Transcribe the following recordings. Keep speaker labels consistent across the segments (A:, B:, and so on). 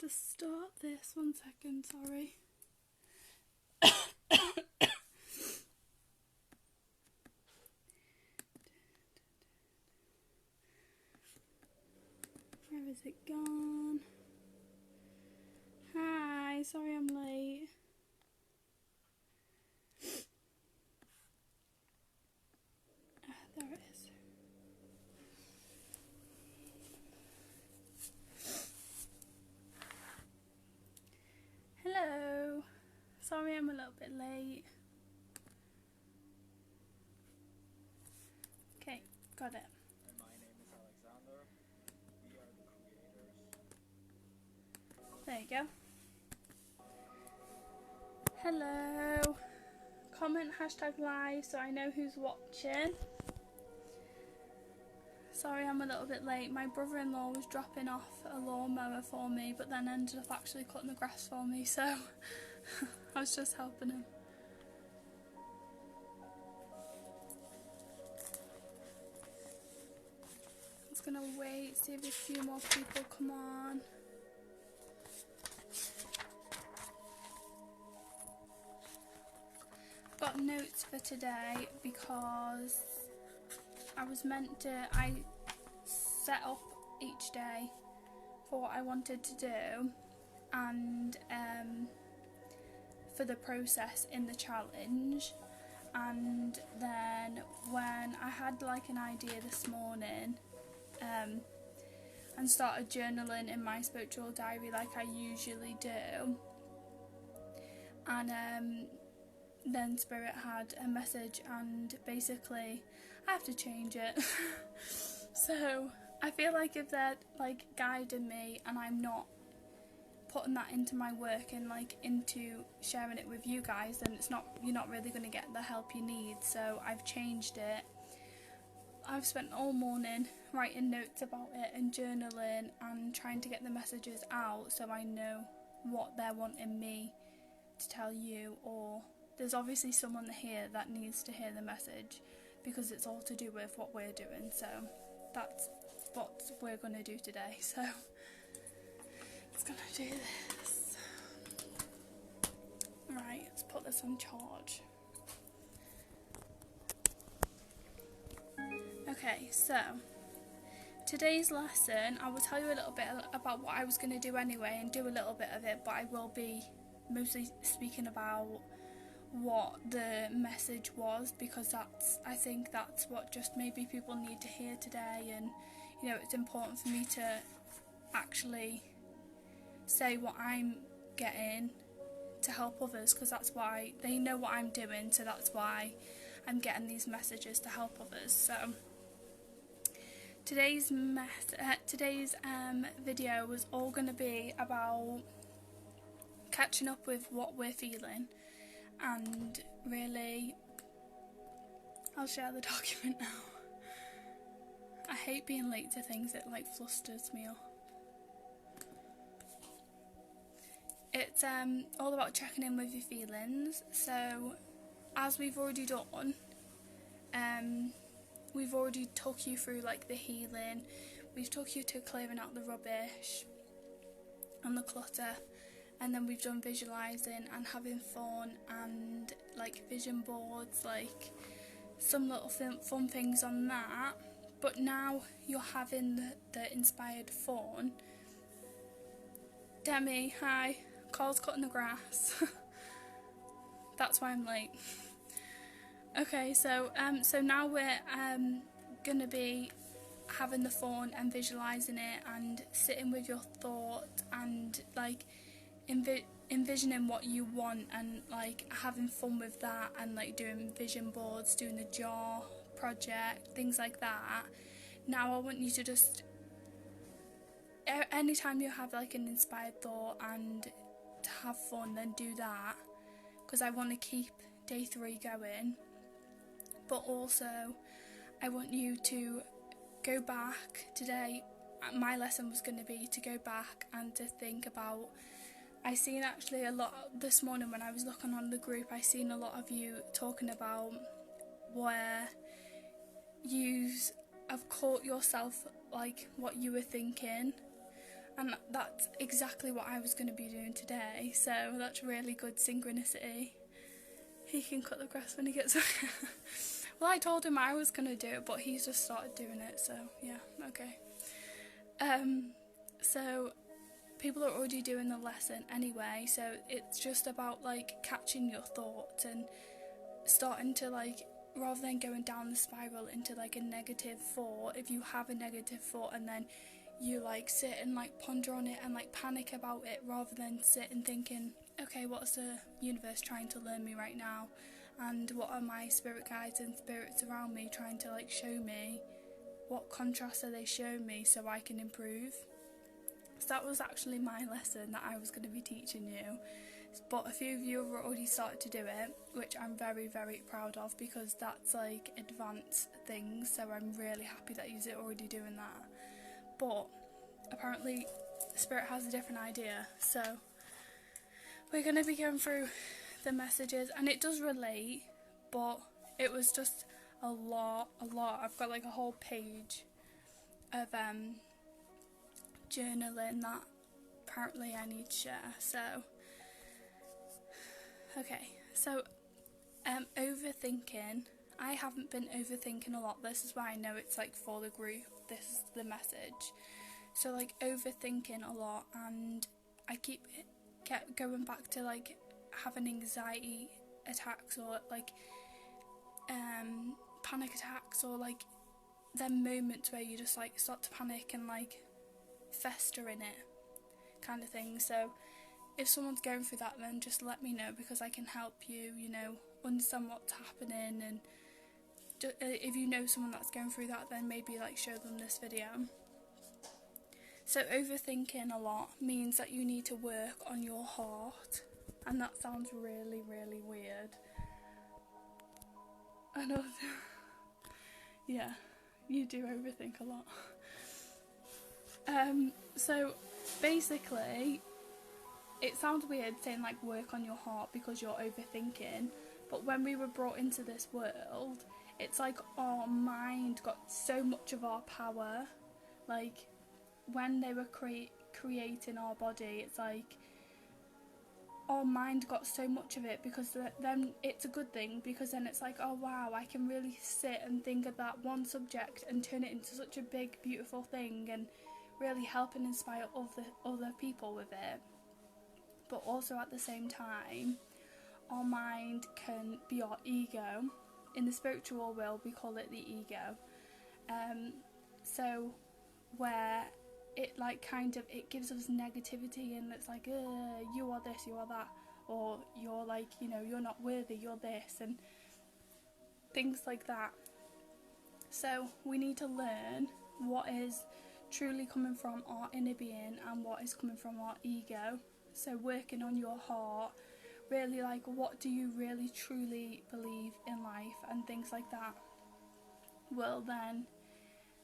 A: to start this. 1 second, sorry. Where is it gone? Hi, sorry I'm late. There it is. Hello. Sorry I'm a little bit late. Okay, got it.
B: And my name is Alexander. We are the creators.
A: There you go. Hello. Comment #live so I know who's watching. Sorry I'm a little bit late. My brother-in-law was dropping off a lawnmower for me, but then ended up actually cutting the grass for me, so I was just helping him. I'm just gonna wait, see if a few more people come on. I've got notes for today because I set up each day for what I wanted to do and for the process in the challenge, and then when I had like an idea this morning and started journaling in my spiritual diary like I usually do, and then Spirit had a message and basically I have to change it. So I feel like if they're like guiding me and I'm not putting that into my work and like into sharing it with you guys, then you're not really going to get the help you need. So I've changed it. I've spent all morning writing notes about it and journaling and trying to get the messages out so I know what they're wanting me to tell you, or there's obviously someone here that needs to hear the message because it's all to do with what we're doing. So that's what we're going to do today. So it's going to do this. Right, let's put this on charge. Okay, so today's lesson, I will tell you a little bit about what I was going to do anyway and do a little bit of it, but I will be mostly speaking about what the message was, because I think that's what just maybe people need to hear today. And you know, it's important for me to actually say what I'm getting to help others, because that's why they know what I'm doing, so that's why I'm getting these messages to help others. So today's video was all going to be about catching up with what we're feeling. And really, I'll share the document now. I hate being late to things, it like flusters me up. It's all about checking in with your feelings. So as we've already done, we've already took you through like the healing, we've took you to clearing out the rubbish and the clutter. And then we've done visualising and having fun and like vision boards, like some little fun things on that. But now you're having the inspired fun. Demi, hi. Carl's cutting the grass. That's why I'm late. Okay, so now we're gonna be having the fun and visualising it and sitting with your thoughts and like envisioning what you want and like having fun with that, and like doing vision boards, doing the jar project, things like that. Now I want you to just, anytime you have like an inspired thought and to have fun, then do that, because I want to keep day 3 going. But also I want you to go back today. My lesson was going to be to go back and to think about, I seen actually a lot this morning when I was looking on the group, I seen a lot of you talking about where you have caught yourself like what you were thinking, And that's exactly what I was going to be doing today, so that's really good synchronicity. He can cut the grass when he gets well, I told him I was going to do it, but he's just started doing it, so yeah, okay. So people are already doing the lesson anyway, so it's just about like catching your thoughts and starting to like, rather than going down the spiral into like a negative thought, if you have a negative thought and then you like sit and like ponder on it and like panic about it, rather than sit and thinking, okay, what's the universe trying to learn me right now, and what are my spirit guides and spirits around me trying to like show me, what contrasts are they showing me so I can improve. So that was actually my lesson that I was going to be teaching you, but a few of you have already started to do it, which I'm very, very proud of, because that's like advanced things, so I'm really happy that you're already doing that. But apparently Spirit has a different idea, so we're going to be going through the messages, and it does relate, but it was just a lot. I've got like a whole page of journaling that apparently I need to share. So okay, so overthinking. I haven't been overthinking a lot. This is why I know it's like for the group. This is the message. So like overthinking a lot, and I kept going back to like having anxiety attacks, or like panic attacks, or like them moments where you just like start to panic and like fester in it kind of thing. So if someone's going through that, then just let me know, because I can help you, you know, understand what's happening. And if you know someone that's going through that, then maybe like show them this video. So overthinking a lot means that you need to work on your heart, and that sounds really, really weird. I know. Yeah, you do overthink a lot. So basically, it sounds weird saying like work on your heart because you're overthinking, but when we were brought into this world, it's like our mind got so much of our power. Like when they were creating our body, it's like our mind got so much of it, because then it's a good thing, because then it's like, oh wow, I can really sit and think of that one subject and turn it into such a big beautiful thing, and really help and inspire other people with it. But also at the same time, our mind can be our ego. In the spiritual world, we call it the ego. So where it like kind of, it gives us negativity, and it's like, you are this, you are that, or you're like, you know, you're not worthy, you're this, and things like that. So we need to learn what is truly coming from our inner being and what is coming from our ego. So working on your heart, really like, what do you really truly believe in life, and things like that will then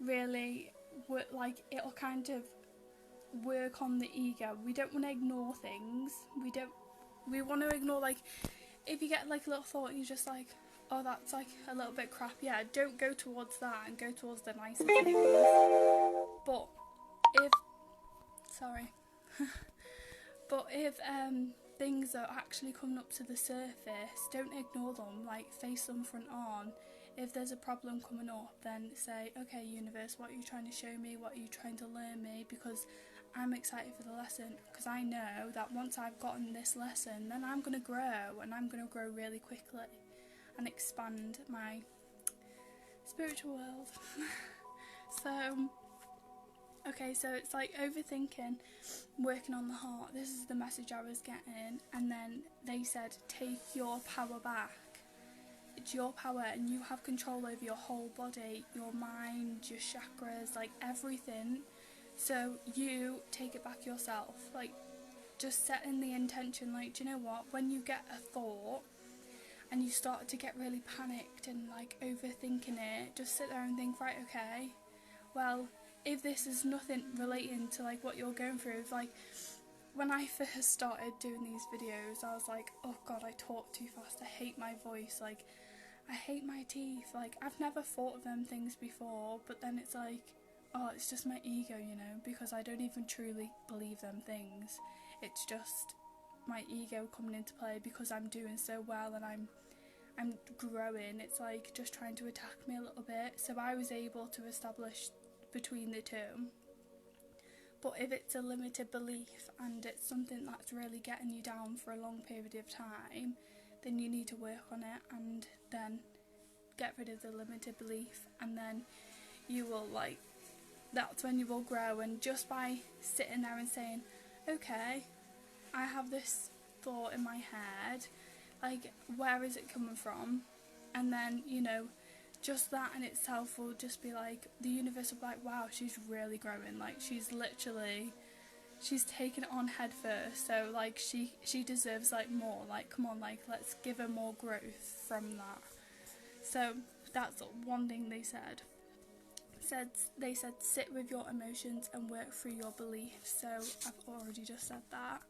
A: really work, like it'll kind of work on the ego. We don't want to ignore things. We want to ignore, like, if you get like a little thought and you're just like, oh, that's like a little bit crap, yeah, don't go towards that, and go towards the nicer things. But if things are actually coming up to the surface, don't ignore them, like face them front on. If there's a problem coming up, then say, okay universe, what are you trying to show me, what are you trying to learn me, because I'm excited for the lesson, because I know that once I've gotten this lesson, then I'm going to grow, and I'm going to grow really quickly and expand my spiritual world. So okay, so it's like overthinking, working on the heart. This is the message I was getting. And then they said, take your power back. It's your power, and you have control over your whole body, your mind, your chakras, like everything. So you take it back yourself. Like, just setting the intention, like, do you know what? When you get a thought and you start to get really panicked and like overthinking it, just sit there and think, right, okay, well, if this is nothing relating to like what you're going through, it's like when I first started doing these videos, I was like, oh god, I talk too fast, I hate my voice, like I hate my teeth, like I've never thought of them things before, but then it's like, oh, it's just my ego, you know, because I don't even truly believe them things. It's just my ego coming into play because I'm doing so well and I'm growing. It's like just trying to attack me a little bit. So I was able to establish between the two. But if it's a limited belief and it's something that's really getting you down for a long period of time, then you need to work on it and then get rid of the limited belief, and then you will, like, that's when you will grow. And just by sitting there and saying, okay, I have this thought in my head, like, where is it coming from? And then, you know, just that in itself will just be like, the universe will be like, wow, she's really growing, like, she's taken it on head first, so like she deserves like more, like, come on, like, let's give her more growth from that. So that's one thing they said. They said sit with your emotions and work through your beliefs. So I've already just said that.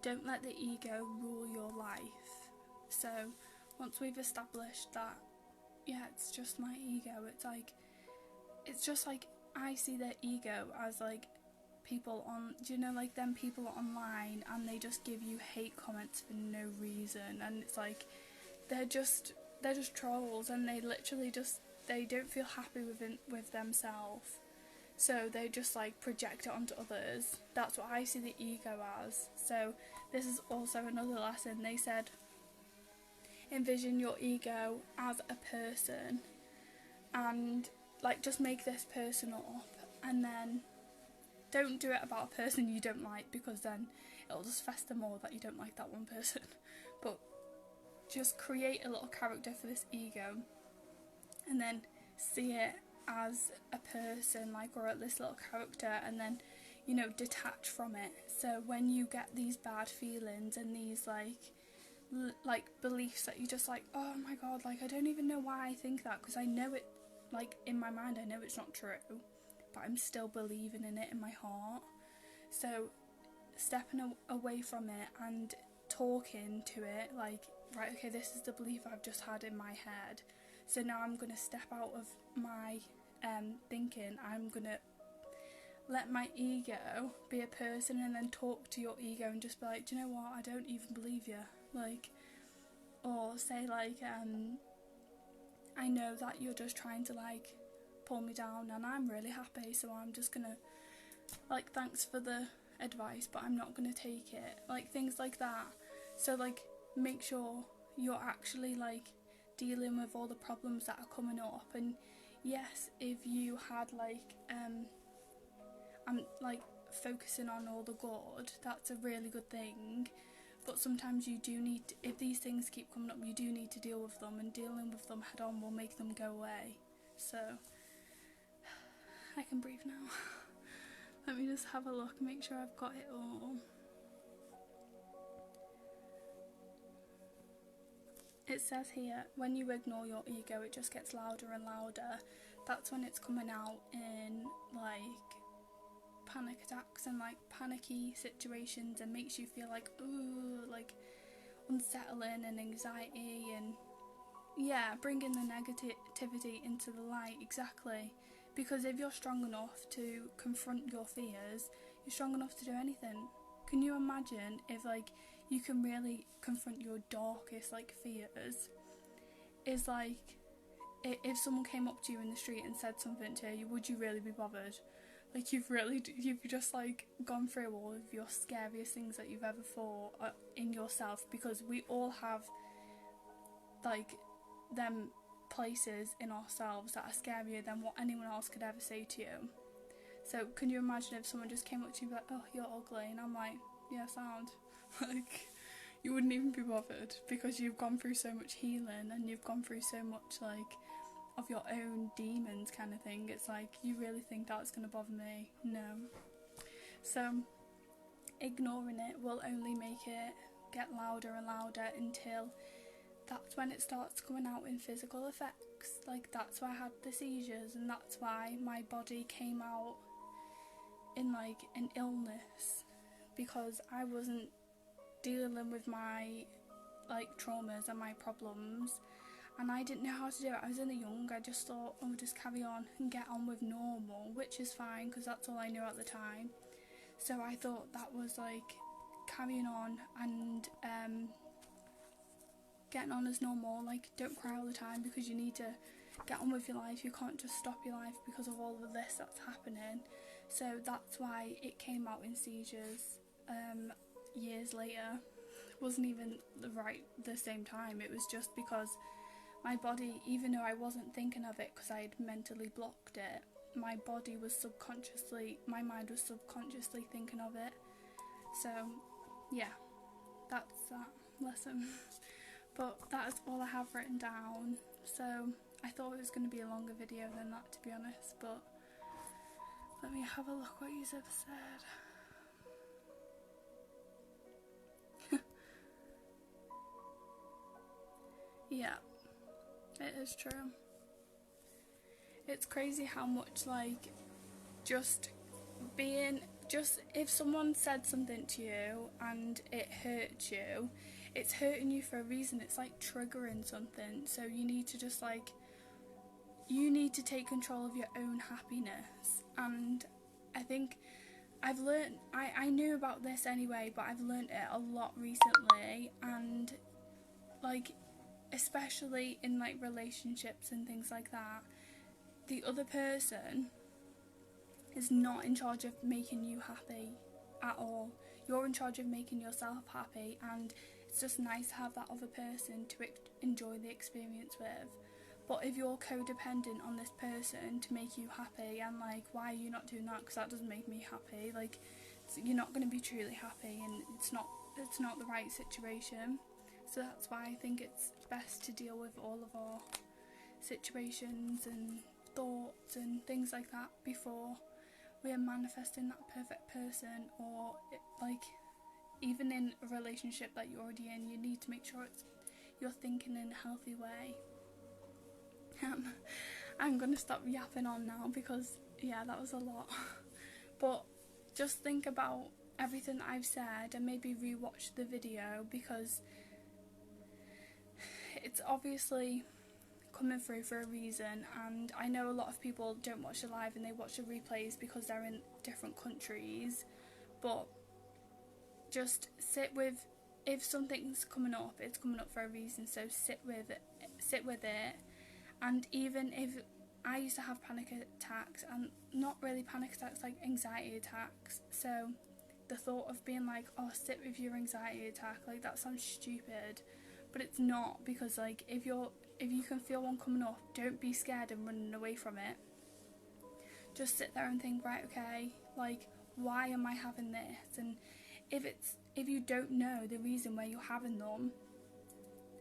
A: Don't let the ego rule your life. So once we've established that, yeah, it's just my ego, it's just like I see their ego as like people on, do you know, like them people online, and they just give you hate comments for no reason, and it's like they're just trolls, and they literally just, they don't feel happy with themselves, so they just like project it onto others. That's what I see the ego as. So this is also another lesson. They said envision your ego as a person, and like just make this person up, and then don't do it about a person you don't like, because then it'll just fester more that you don't like that one person. But just create a little character for this ego, and then see it as a person, like, or this little character, and then, you know, detach from it. So when you get these bad feelings and these like beliefs that you just like, oh my god, like, I don't even know why I think that, because I know it, like, in my mind I know it's not true, but I'm still believing in it in my heart. So stepping away from it and talking to it, like, right, okay, this is the belief I've just had in my head, so now I'm going to step out of my thinking. I'm going to let my ego be a person, and then talk to your ego and just be like, do you know what, I don't even believe you, like, or say like, I know that you're just trying to like pull me down, and I'm really happy, so I'm just gonna, like, thanks for the advice, but I'm not gonna take it, like, things like that. So like make sure you're actually like dealing with all the problems that are coming up. And yes, if you had like I'm like focusing on all the good, that's a really good thing, but sometimes you do need to, if these things keep coming up, you do need to deal with them, and dealing with them head on will make them go away. So I can breathe now. Let me just have a look, make sure I've got it all. It says here, when you ignore your ego, it just gets louder and louder. That's when it's coming out in like panic attacks and like panicky situations, and makes you feel like, ooh, like unsettling and anxiety, and yeah, bringing the negativity into the light. Exactly. Because if you're strong enough to confront your fears, you're strong enough to do anything. Can you imagine if like you can really confront your darkest like fears? Is like, if someone came up to you in the street and said something to you, would you really be bothered? Like, you've just like gone through all of your scariest things that you've ever thought in yourself, because we all have like them places in ourselves that are scarier than what anyone else could ever say to you. So can you imagine if someone just came up to you like, oh, you're ugly, and I'm like, yeah, sound. Like, you wouldn't even be bothered, because you've gone through so much healing, and you've gone through so much like of your own demons kind of thing. It's like, you really think that's going to bother me? No. So ignoring it will only make it get louder and louder, until that's when it starts coming out in physical effects. Like, that's why I had the seizures, and that's why my body came out in like an illness, because I wasn't dealing with my like traumas and my problems, and I didn't know how to do it. I was only young. I just thought, oh, just carry on and get on with normal, which is fine because that's all I knew at the time. So I thought that was like carrying on and getting on as normal. Like, don't cry all the time because you need to get on with your life. You can't just stop your life because of all of this that's happening. So that's why it came out in seizures years later. It wasn't even the same time. It was just because my body, even though I wasn't thinking of it because I had mentally blocked it, my mind was subconsciously thinking of it. So yeah, that's that lesson. But that is all I have written down. So I thought it was going to be a longer video than that, to be honest, but let me have a look what you've said. Yeah, it is true. It's crazy how much, like, if someone said something to you and it hurt you, it's hurting you for a reason. It's like triggering something. So you need to take control of your own happiness. And I think I've learned, I knew about this anyway, but I've learned it a lot recently. And like, especially in like relationships and things like that, the other person is not in charge of making you happy at all. You're in charge of making yourself happy, and it's just nice to have that other person to enjoy the experience with. But if you're codependent on this person to make you happy, and like, why are you not doing that? Because that doesn't make me happy. Like, you're not going to be truly happy, and it's not the right situation. So that's why I think it's best to deal with all of our situations and thoughts and things like that before we are manifesting that perfect person, or like even in a relationship that you're already in, you need to make sure you're thinking in a healthy way. I'm gonna stop yapping on now because yeah, that was a lot. But just think about everything that I've said and maybe rewatch the video, because it's obviously coming through for a reason. And I know a lot of people don't watch the live and they watch the replays because they're in different countries, but just sit with, if something's coming up, it's coming up for a reason. So sit with it. And even if I used to have panic attacks, and not really panic attacks, like anxiety attacks, so the thought of being like, oh, sit with your anxiety attack, like that sounds stupid, but it's not, because like if you can feel one coming up, don't be scared and running away from it. Just sit there and think, right, okay, like, why am I having this? And if you don't know the reason why you're having them,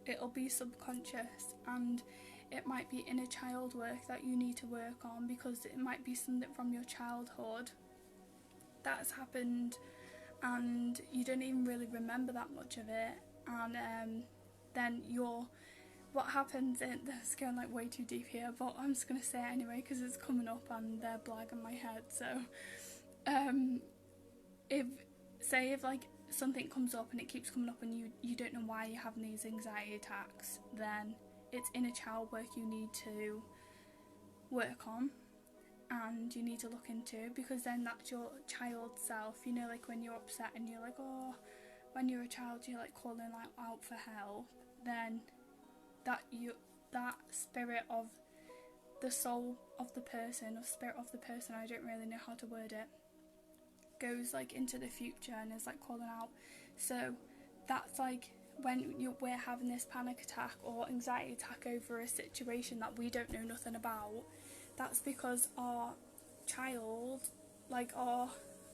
A: it'll be subconscious, and it might be inner child work that you need to work on, because it might be something from your childhood that's happened and you don't even really remember that much of it. And then what happens, and this is going like way too deep here, but I'm just going to say it anyway because it's coming up and they're blagging my head. So if like something comes up and it keeps coming up and you don't know why you're having these anxiety attacks, then it's inner child work you need to work on and you need to look into, because then that's your child self, you know, like when you're upset and you're like, oh, when you're a child you're like calling like out for help, then that spirit of the soul of the person, or spirit of the person, I don't really know how to word it, goes like into the future and is like calling out. So that's like when we're having this panic attack or anxiety attack over a situation that we don't know nothing about, that's because our child, like our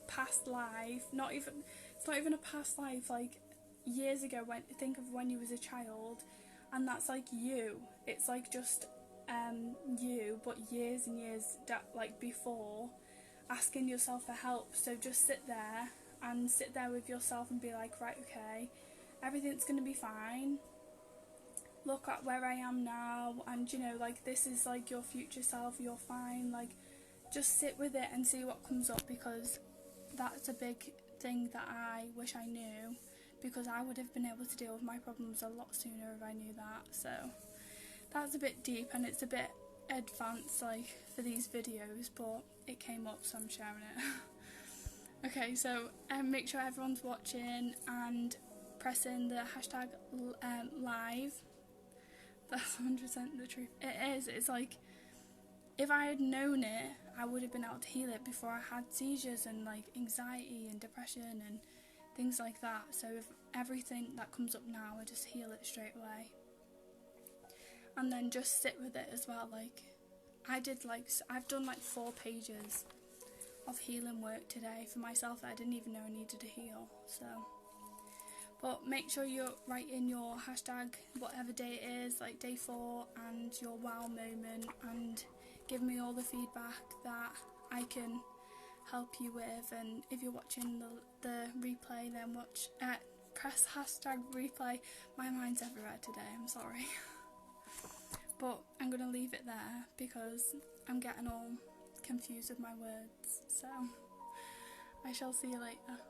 A: past life, it's not even a past life, like years ago, think of when you was a child, and that's like you, it's like just you, but years and years that like before, asking yourself for help. So just sit there with yourself and be like, right, okay, everything's gonna be fine, look at where I am now, and you know, like, this is like your future self, you're fine. Like, just sit with it and see what comes up, because that's a big thing that I wish I knew, because I would have been able to deal with my problems a lot sooner if I knew that. So that's a bit deep and it's a bit advanced like for these videos, but it came up so I'm sharing it. Okay, so make sure everyone's watching and pressing the hashtag live. That's 100% the truth. It is. It's like, if I had known it, I would have been able to heal it before I had seizures and like anxiety and depression and things like that. So if everything that comes up now, I just heal it straight away. And then just sit with it as well. Like, I've done like 4 pages of healing work today for myself that I didn't even know I needed to heal. So, but make sure you're writing your hashtag whatever day it is, like day 4, and your wow moment, and give me all the feedback that I can help you with. And if you're watching the replay, then press hashtag replay. My mind's everywhere today, I'm sorry. But I'm going to leave it there because I'm getting all confused with my words. So I shall see you later.